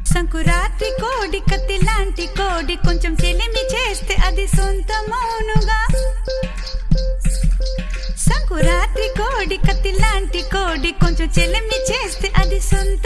సంకురాత్రి కోడి కత్తి లాంటి కోడి కొంచెం చెలిమి చేస్తే అది సొంతమౌనుగా. సంకురాత్రి కోడి కత్తి లాంటి కోడి కొంచెం చెలిమి చేస్తే అది సొంత